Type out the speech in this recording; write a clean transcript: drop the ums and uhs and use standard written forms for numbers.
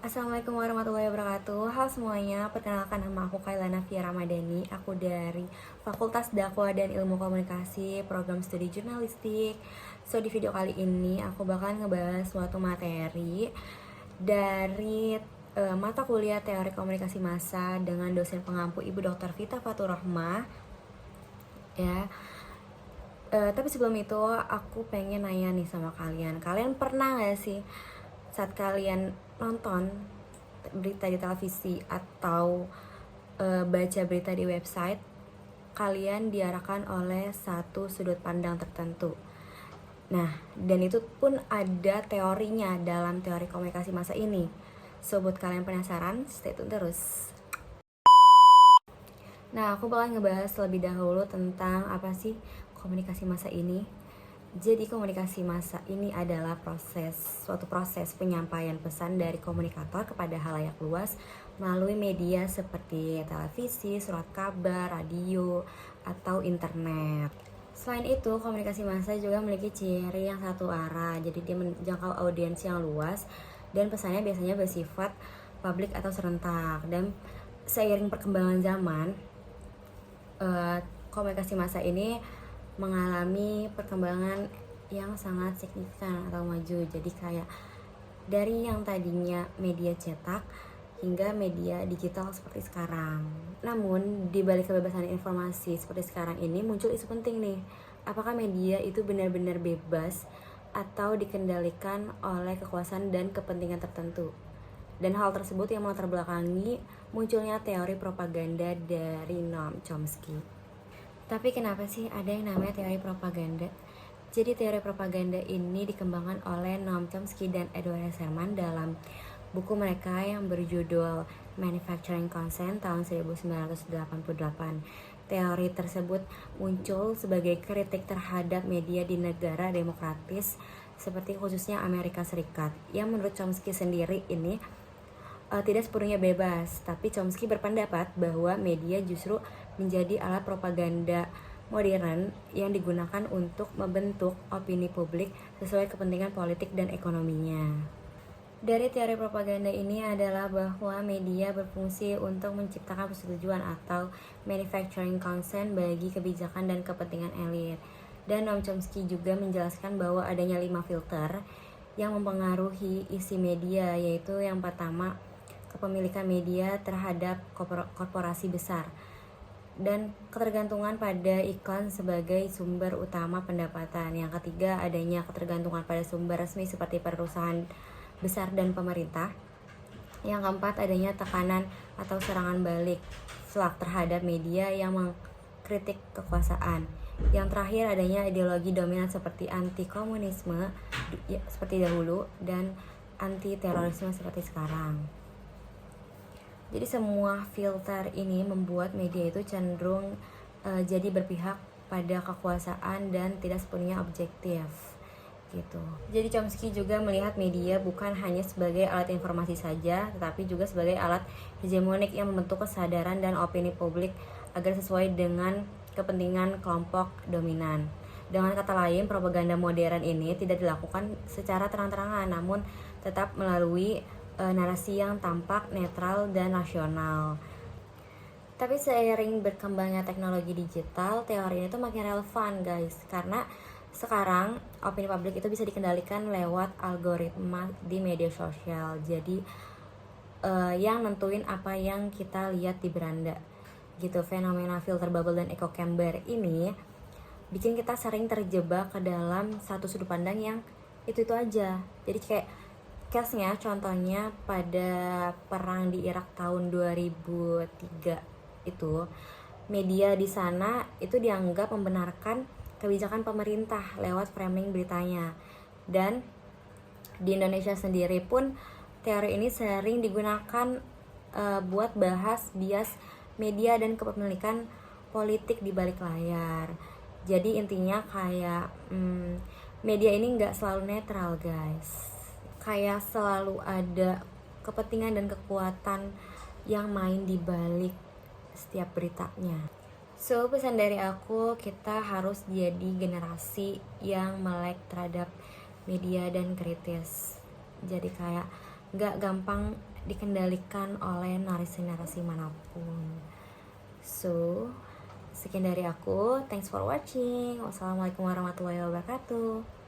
Assalamualaikum warahmatullahi wabarakatuh. Halo semuanya, perkenalkan nama aku Kailana Fia Ramadhani. Aku dari Fakultas Dakwah dan Ilmu Komunikasi, Program Studi Jurnalistik. So, di video kali ini aku bakalan ngebahas suatu materi dari mata kuliah Teori Komunikasi Massa dengan dosen pengampu Ibu Dr. Vita Faturrahmah. Ya. Tapi sebelum itu aku pengen nanya nih sama kalian. Kalian pernah gak sih saat kalian nonton berita di televisi atau baca berita di website, kalian diarahkan oleh satu sudut pandang tertentu? Nah, dan itu pun ada teorinya dalam teori komunikasi massa ini. So, buat kalian penasaran, stay tune terus. Nah, aku bakal ngebahas lebih dahulu tentang apa sih komunikasi massa ini. Jadi komunikasi massa ini adalah suatu proses penyampaian pesan dari komunikator kepada halayak luas melalui media seperti televisi, surat kabar, radio, atau internet. Selain itu, komunikasi massa juga memiliki ciri yang satu arah, jadi dia menjangkau audiens yang luas dan pesannya biasanya bersifat publik atau serentak. Dan seiring perkembangan zaman, komunikasi massa ini mengalami perkembangan yang sangat signifikan atau maju. Jadi kayak dari yang tadinya media cetak hingga media digital seperti sekarang. Namun di balik kebebasan informasi seperti sekarang ini muncul isu penting nih. Apakah media itu benar-benar bebas atau dikendalikan oleh kekuasaan dan kepentingan tertentu? Dan hal tersebut yang melatar belakangi munculnya teori propaganda dari Noam Chomsky. Tapi kenapa sih ada yang namanya teori propaganda? Jadi teori propaganda ini dikembangkan oleh Noam Chomsky dan Edward Herman dalam buku mereka yang berjudul Manufacturing Consent tahun 1988. Teori tersebut muncul sebagai kritik terhadap media di negara demokratis seperti khususnya Amerika Serikat, yang menurut Chomsky sendiri ini tidak sepenuhnya bebas, tapi Chomsky berpendapat bahwa media justru menjadi alat propaganda modern yang digunakan untuk membentuk opini publik sesuai kepentingan politik dan ekonominya. Dari teori propaganda ini adalah bahwa media berfungsi untuk menciptakan persetujuan atau manufacturing consent bagi kebijakan dan kepentingan elit. Dan Noam Chomsky juga menjelaskan bahwa adanya 5 filter yang mempengaruhi isi media, yaitu yang pertama, kepemilikan media terhadap korporasi besar, dan ketergantungan pada iklan sebagai sumber utama pendapatan. Yang ketiga, adanya ketergantungan pada sumber resmi seperti perusahaan besar dan pemerintah. Yang keempat, adanya tekanan atau serangan balik flak terhadap media yang mengkritik kekuasaan. Yang terakhir, adanya ideologi dominan seperti anti komunisme seperti dahulu dan anti terorisme seperti sekarang. Jadi semua filter ini membuat media itu cenderung jadi berpihak pada kekuasaan dan tidak sepenuhnya objektif gitu. Jadi Chomsky juga melihat media bukan hanya sebagai alat informasi saja, tetapi juga sebagai alat hegemonik yang membentuk kesadaran dan opini publik agar sesuai dengan kepentingan kelompok dominan. Dengan kata lain, propaganda modern ini tidak dilakukan secara terang-terangan, namun tetap melalui narasi yang tampak netral dan rasional. Tapi seiring berkembangnya teknologi digital, teori ini tuh makin relevan guys, karena sekarang opini publik itu bisa dikendalikan lewat algoritma di media sosial. Jadi yang nentuin apa yang kita lihat di beranda gitu. Fenomena filter bubble dan echo chamber ini bikin kita sering terjebak ke dalam satu sudut pandang yang itu aja. Jadi kayak case-nya contohnya pada perang di Irak tahun 2003 itu, media di sana itu dianggap membenarkan kebijakan pemerintah lewat framing beritanya. Dan di Indonesia sendiri pun teori ini sering digunakan buat bahas bias media dan kepemilikan politik di balik layar. Jadi intinya kayak media ini nggak selalu netral guys. Kayak selalu ada kepentingan dan kekuatan yang main di balik setiap beritanya. So, pesan dari aku, kita harus jadi generasi yang melek terhadap media dan kritis. Jadi kayak gak gampang dikendalikan oleh narasi-narasi manapun. So, sekian dari aku. Thanks for watching. Wassalamualaikum warahmatullahi wabarakatuh.